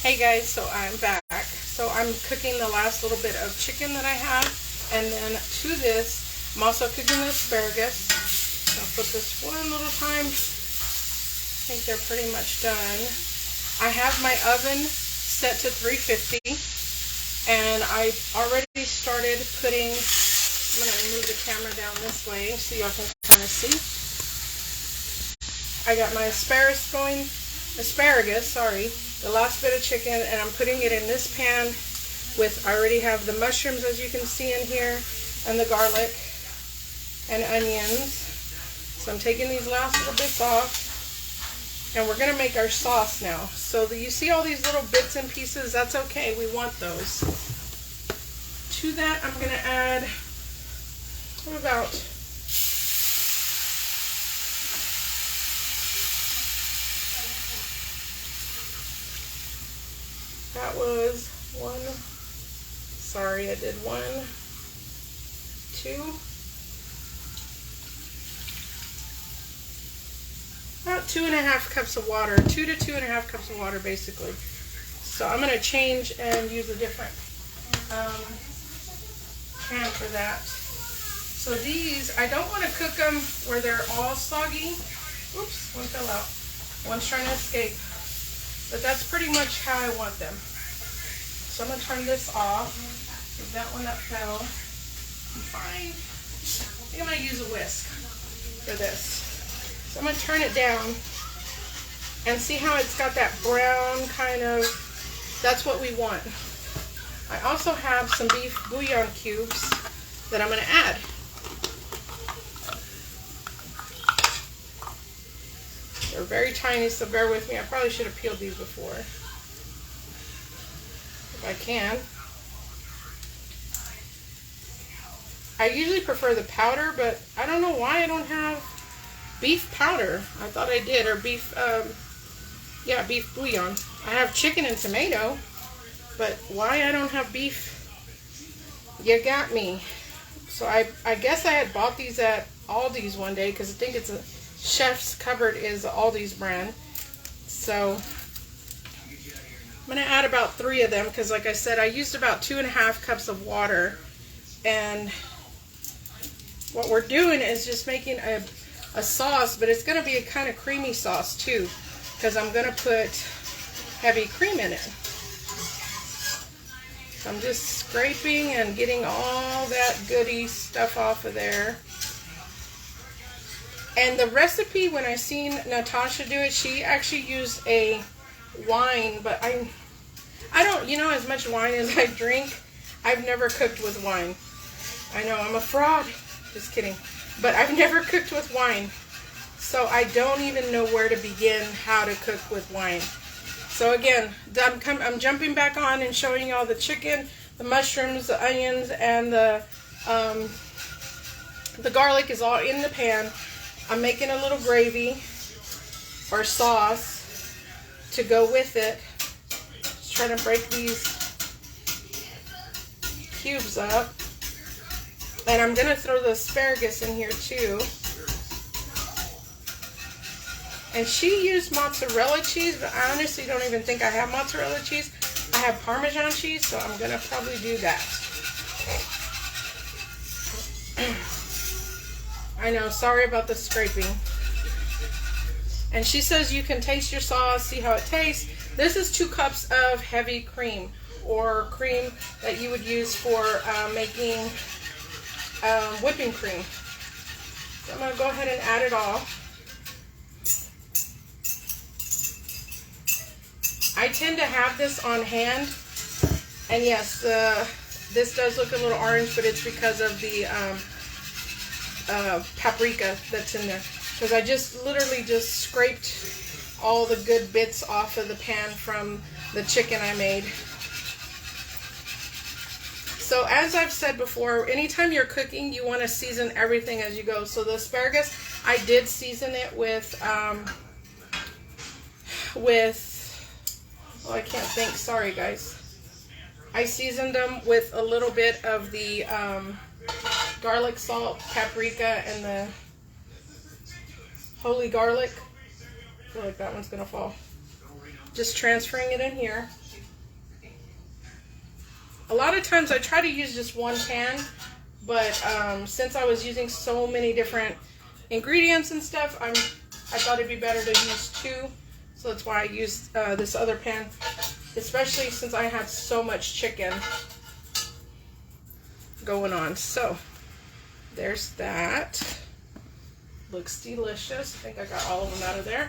Hey guys, so I'm back. So I'm cooking the last little bit of chicken that I have, and then to this, I'm also cooking the asparagus. I'll put this one little time. I think they're pretty much done. I have my oven set to 350, and I already started putting, I'm going to move the camera down this way so y'all can kind of see. I got my asparagus, the last bit of chicken, and I'm putting it in this pan with, I already have the mushrooms as you can see in here, and the garlic and onions. So I'm taking these last little bits off, and we're going to make our sauce now. So you see all these little bits and pieces, that's okay, we want those. To that I'm going to add about that was one, sorry, I did 1, 2, about 2.5 cups of water, 2 to 2.5 cups of water basically. So I'm going to change and use a different pan for that. So these, I don't want to cook them where they're all soggy. Oops, one fell out. One's trying to escape. But that's pretty much how I want them. So I'm going to turn this off. Give that one that fell. I'm fine. I think I'm going to use a whisk for this. So I'm going to turn it down and see how it's got that brown kind of, that's what we want. I also have some beef bouillon cubes that I'm going to add. They're very tiny, so bear with me. I probably should have peeled these before, if I can. I usually prefer the powder, but I don't know why I don't have beef powder. I thought I did, or beef, beef bouillon. I have chicken and tomato, but why I don't have beef, you got me. So I guess I had bought these at Aldi's one day, because I think it's a Chef's Cupboard is Aldi's brand. So I'm going to add about 3 of them, because like I said, I used about 2.5 cups of water. And what we're doing is just making a sauce, but it's going to be a kind of creamy sauce too, because I'm going to put heavy cream in it. So I'm just scraping and getting all that goody stuff off of there. And the recipe, when I seen Natasha do it, she actually used a wine, but I don't, as much wine as I drink, I've never cooked with wine. I know, I'm a fraud. Just kidding. But I've never cooked with wine. So I don't even know where to begin how to cook with wine. So again, I'm jumping back on and showing you all the chicken, the mushrooms, the onions, and the garlic is all in the pan. I'm making a little gravy or sauce to go with it. Just trying to break these cubes up. And I'm going to throw the asparagus in here too. And she used mozzarella cheese, but I honestly don't even think I have mozzarella cheese. I have Parmesan cheese, so I'm going to probably do that. I know, sorry about the scraping. And she says you can taste your sauce, see how it tastes. This is 2 cups of heavy cream, or cream that you would use for making whipping cream. So I'm going to go ahead and add it all. I tend to have this on hand, and yes, this does look a little orange, but it's because of the paprika that's in there, because I just literally just scraped all the good bits off of the pan from the chicken I made. So as I've said before, anytime you're cooking, you want to season everything as you go. So the asparagus, I did season it with oh, I can't think, sorry guys. I seasoned them with a little bit of the garlic salt, paprika, and the holy garlic. I feel like that one's gonna fall. Just transferring it in here. A lot of times I try to use just one pan, but since I was using so many different ingredients and stuff, I thought it'd be better to use two. So that's why I used this other pan, especially since I had so much chicken going on. So there's that. Looks delicious. I think I got all of them out of there.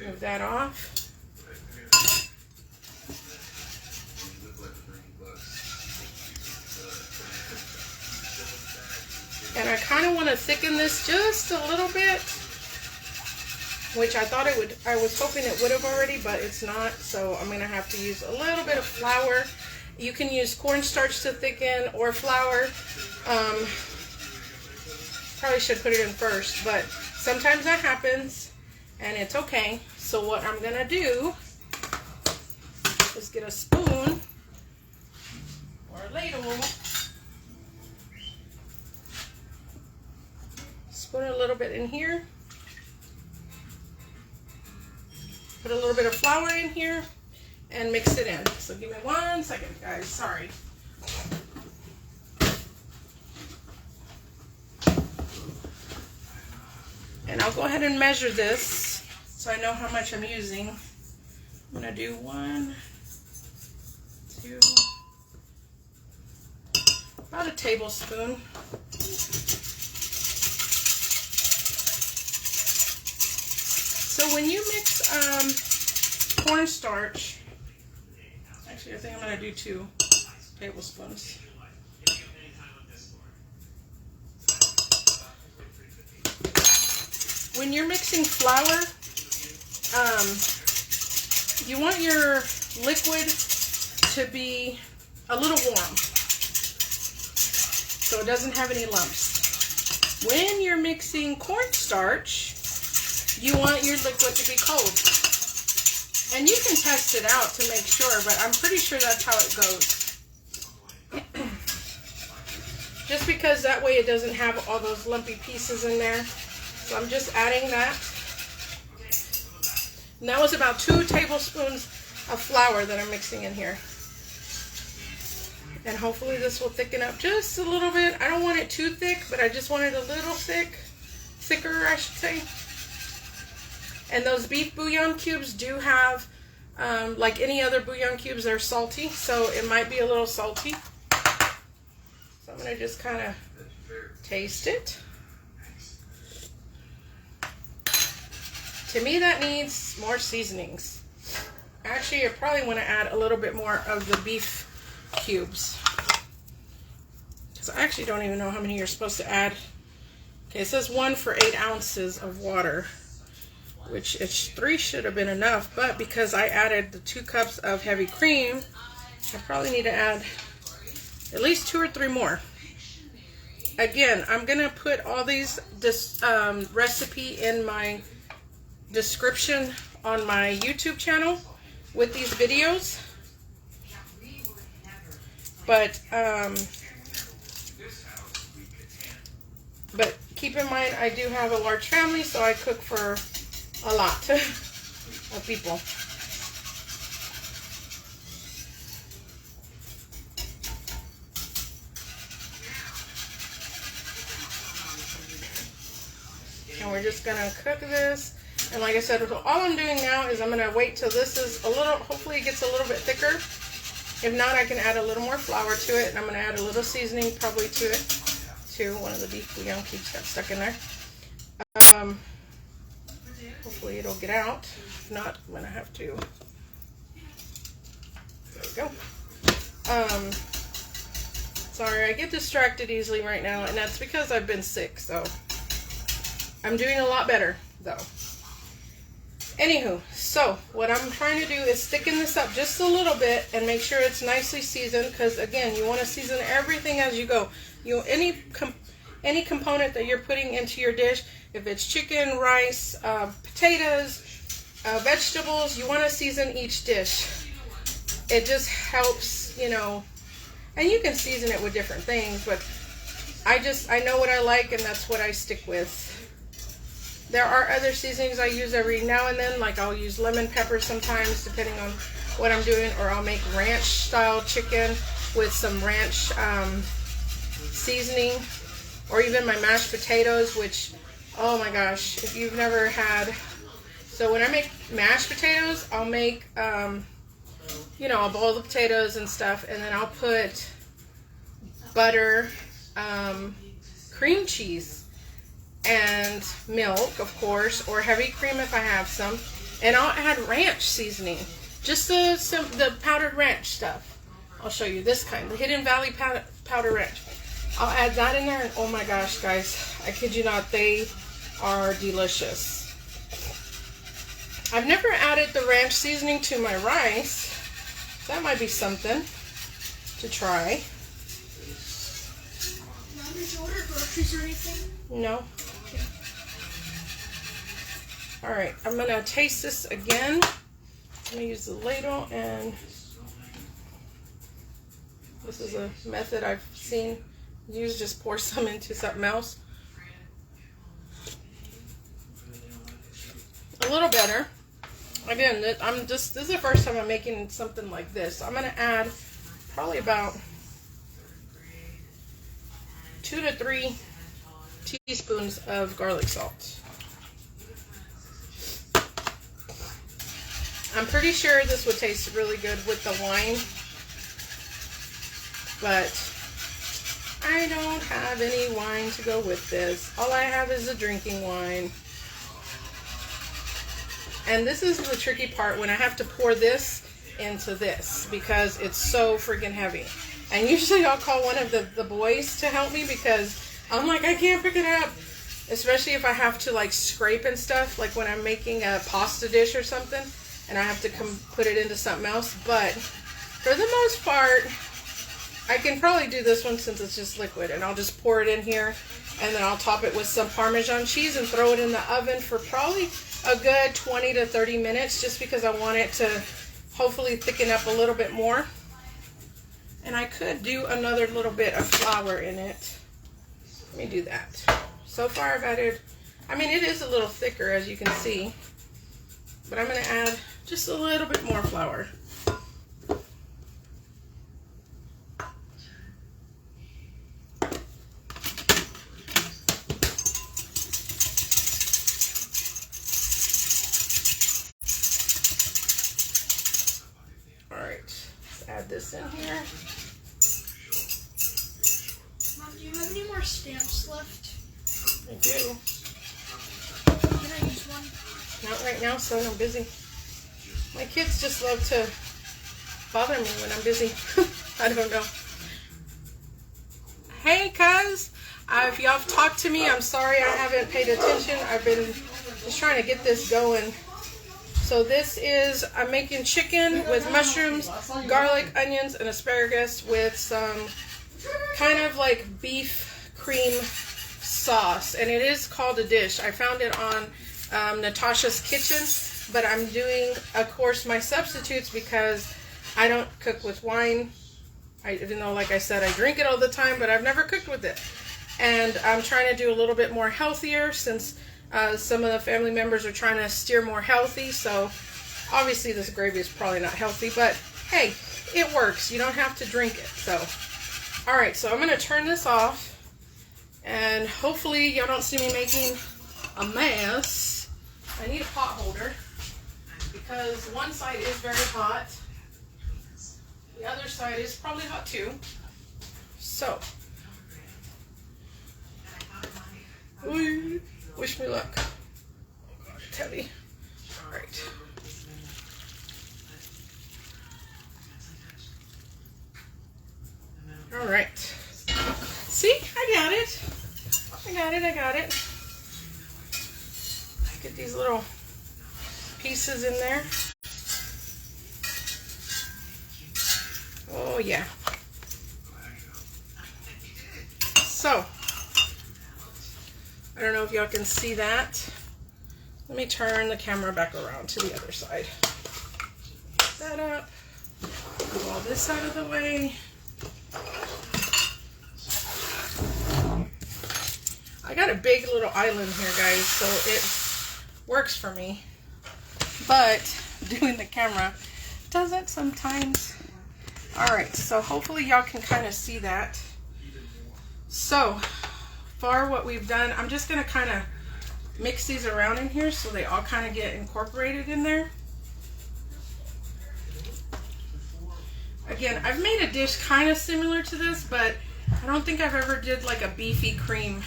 Move that off. And I kind of want to thicken this just a little bit, which I thought it would, I was hoping it would have already, but it's not. So I'm going to have to use a little bit of flour. You can use cornstarch to thicken or flour. Probably should put it in first, but sometimes that happens and it's okay. So what I'm going to do is get a spoon or a ladle. Put a little bit in here. Put a little bit of flour in here and mix it in. So give me 1 second, guys. Sorry. And I'll go ahead and measure this so I know how much I'm using. I'm going to do 1, 2, about a tablespoon. So when you mix cornstarch, actually I think I'm going to do 2 tablespoons. When you're mixing flour, you want your liquid to be a little warm so it doesn't have any lumps. When you're mixing cornstarch, you want your liquid to be cold. And you can test it out to make sure, but I'm pretty sure that's how it goes. Just because that way it doesn't have all those lumpy pieces in there. So I'm just adding that. And that was about 2 tablespoons of flour that I'm mixing in here. And hopefully this will thicken up just a little bit. I don't want it too thick, but I just want it a little thicker, I should say. And those beef bouillon cubes do have, like any other bouillon cubes, they're salty. So it might be a little salty. So I'm going to just kind of taste it. To me, that needs more seasonings. Actually, I probably want to add a little bit more of the beef cubes. Because I actually don't even know how many you're supposed to add. Okay, it says 1 for 8 ounces of water. Which 3 should have been enough, but because I added the 2 cups of heavy cream, I probably need to add at least 2 or 3 more. Again, I'm going to put all this recipe in my description on my YouTube channel with these videos. But keep in mind, I do have a large family, so I cook for a lot of people. And we're just gonna cook this. And like I said, all I'm doing now is I'm gonna wait till this is a little, hopefully it gets a little bit thicker. If not, I can add a little more flour to it, and I'm gonna add a little seasoning probably to it, to one of the beef bouillon cubes got stuck in there. Hopefully it'll get out. If not, I'm gonna have to. There we go. Sorry, I get distracted easily right now, and that's because I've been sick, so I'm doing a lot better though. Anywho, so what I'm trying to do is thicken this up just a little bit and make sure it's nicely seasoned, because again, you want to season everything as you go. Any component that you're putting into your dish, if it's chicken, rice, potatoes, vegetables, you want to season each dish. It just helps, you know, and you can season it with different things, but I know what I like, and that's what I stick with. There are other seasonings I use every now and then, like I'll use lemon pepper sometimes, depending on what I'm doing, or I'll make ranch style chicken. with some ranch seasoning, or even my mashed potatoes, which, oh my gosh, if you've never had, so when I make mashed potatoes, I'll make, you know, I'll boil the potatoes and stuff, and then I'll put butter, cream cheese, and milk, of course, or heavy cream if I have some, and I'll add ranch seasoning, just the powdered ranch stuff. I'll show you this kind, the Hidden Valley powder ranch. I'll add that in there, and oh my gosh, guys, I kid you not, they are delicious. I've never added the ranch seasoning to my rice. That might be something to try. Mom, did you order groceries or anything? No. Alright, I'm going to taste this again. I'm going to use the ladle, and this is a method I've seen used. Just pour some into something else. A little better. Again, this is the first time I'm making something like this. I'm going to add probably about 2 to 3 teaspoons of garlic salt. I'm pretty sure this would taste really good with the wine, but I don't have any wine to go with this. All I have is a drinking wine. And this is the tricky part, when I have to pour this into this, because it's so freaking heavy. And usually I'll call one of the boys to help me, because I'm like, I can't pick it up. Especially if I have to like scrape and stuff, like when I'm making a pasta dish or something, and I have to come put it into something else. But for the most part, I can probably do this one since it's just liquid, and I'll just pour it in here, and then I'll top it with some Parmesan cheese and throw it in the oven for probably a good 20 to 30 minutes, just because I want it to hopefully thicken up a little bit more. And I could do another little bit of flour in it. Let me do that. So far I've added, I mean, it is a little thicker, as you can see, but I'm going to add just a little bit more flour. Add this in here. Mom, do you have any more stamps left? I do. Can I use one? Not right now, so I'm busy. My kids just love to bother me when I'm busy. I don't know. Hey, cuz. If y'all have talked to me, I'm sorry I haven't paid attention. I've been just trying to get this going. So this is, I'm making chicken with mushrooms, garlic, onions, and asparagus with some kind of like beef cream sauce. And it is called a dish. I found it on Natasha's Kitchen, but I'm doing, of course, my substitutes because I don't cook with wine. Even though, like I said, I drink it all the time, but I've never cooked with it. And I'm trying to do a little bit more healthier since some of the family members are trying to steer more healthy, so obviously this gravy is probably not healthy, but hey, it works. You don't have to drink it. So, alright, so I'm going to turn this off, and hopefully y'all don't see me making a mess. I need a pot holder, because one side is very hot. The other side is probably hot too. So, wish me luck. Oh God, it's heavy. All right. All right. See, I got it. I got it. Get these little pieces in there. Oh yeah. So, I don't know if y'all can see that. Let me turn the camera back around to the other side. Put that up. Move all this out of the way. I got a big little island here, guys, so it works for me. But doing the camera doesn't sometimes. Alright, so hopefully y'all can kind of see that. So far what we've done, I'm just going to kind of mix these around in here so they all kind of get incorporated in there. Again, I've made a dish kind of similar to this, but I don't think I've ever did like a beefy cream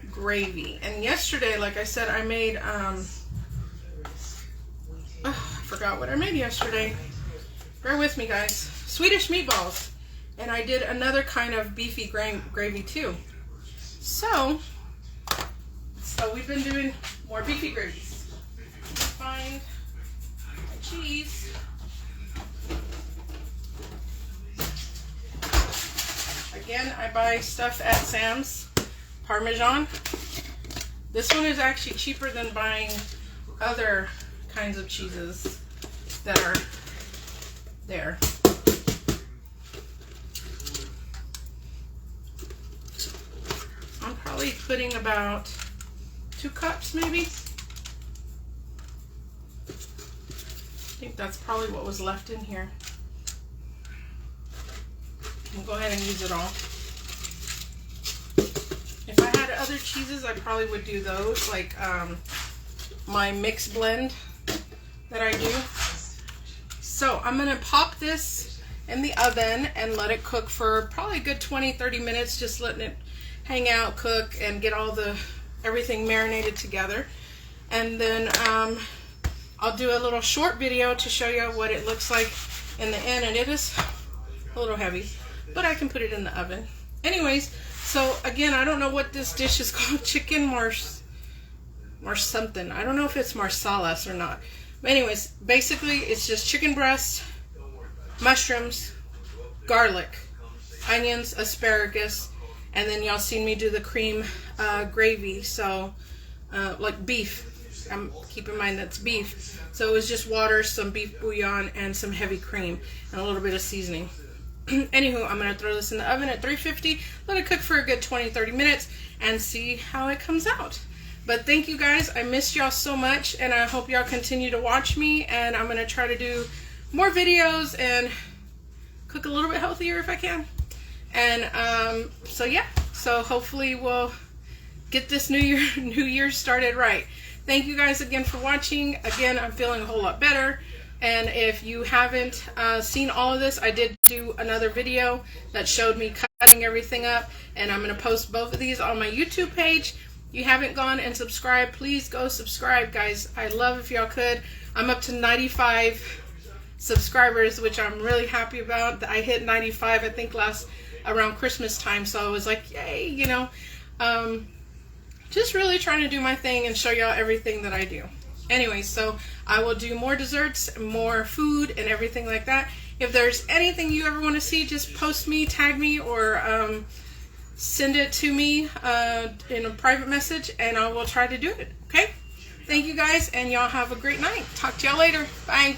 gravy. And yesterday, like I said, I made, I forgot what I made yesterday. Bear with me, guys. Swedish meatballs. And I did another kind of beefy gravy too. So we've been doing more beefy gravies. Find my cheese. Again, I buy stuff at Sam's. Parmesan. This one is actually cheaper than buying other kinds of cheeses that are there. I'm probably putting about 2 cups maybe. I think that's probably what was left in here. I'll go ahead and use it all. If I had other cheeses, I probably would do those, like my mixed blend that I do. So I'm going to pop this in the oven and let it cook for probably a good 20-30 minutes, just letting it hang out, cook, and get all everything marinated together. And then I'll do a little short video to show you what it looks like in the end, and it is a little heavy, but I can put it in the oven. Anyways, so again, I don't know what this dish is called. Chicken mars something. I don't know if it's marsalas or not. But anyways, basically it's just chicken breast, mushrooms, garlic, onions, asparagus, and then y'all seen me do the cream gravy. So like beef. Keep in mind that's beef. So it was just water, some beef bouillon, and some heavy cream, and a little bit of seasoning. Anywho, I'm going to throw this in the oven at 350, let it cook for a good 20-30 minutes, and see how it comes out. But thank you guys. I missed y'all so much, and I hope y'all continue to watch me, and I'm going to try to do more videos and cook a little bit healthier if I can. And so yeah, so hopefully we'll get this new year started right. Thank you guys again for watching. Again, I'm feeling a whole lot better. And if you haven't seen all of this, I did do another video that showed me cutting everything up, and I'm going to post both of these on my YouTube page. If you haven't gone and subscribed, please go subscribe, guys. I'd love if y'all could. I'm up to 95 subscribers, which I'm really happy about. I hit 95, I think, around Christmas time, so I was like, yay, you know. Just really trying to do my thing and show y'all everything that I do. Anyway, so I will do more desserts, more food, and everything like that. If there's anything you ever want to see, just post me, tag me, or send it to me in a private message, and I will try to do it, okay? Thank you guys, and y'all have a great night. Talk to y'all later. Bye.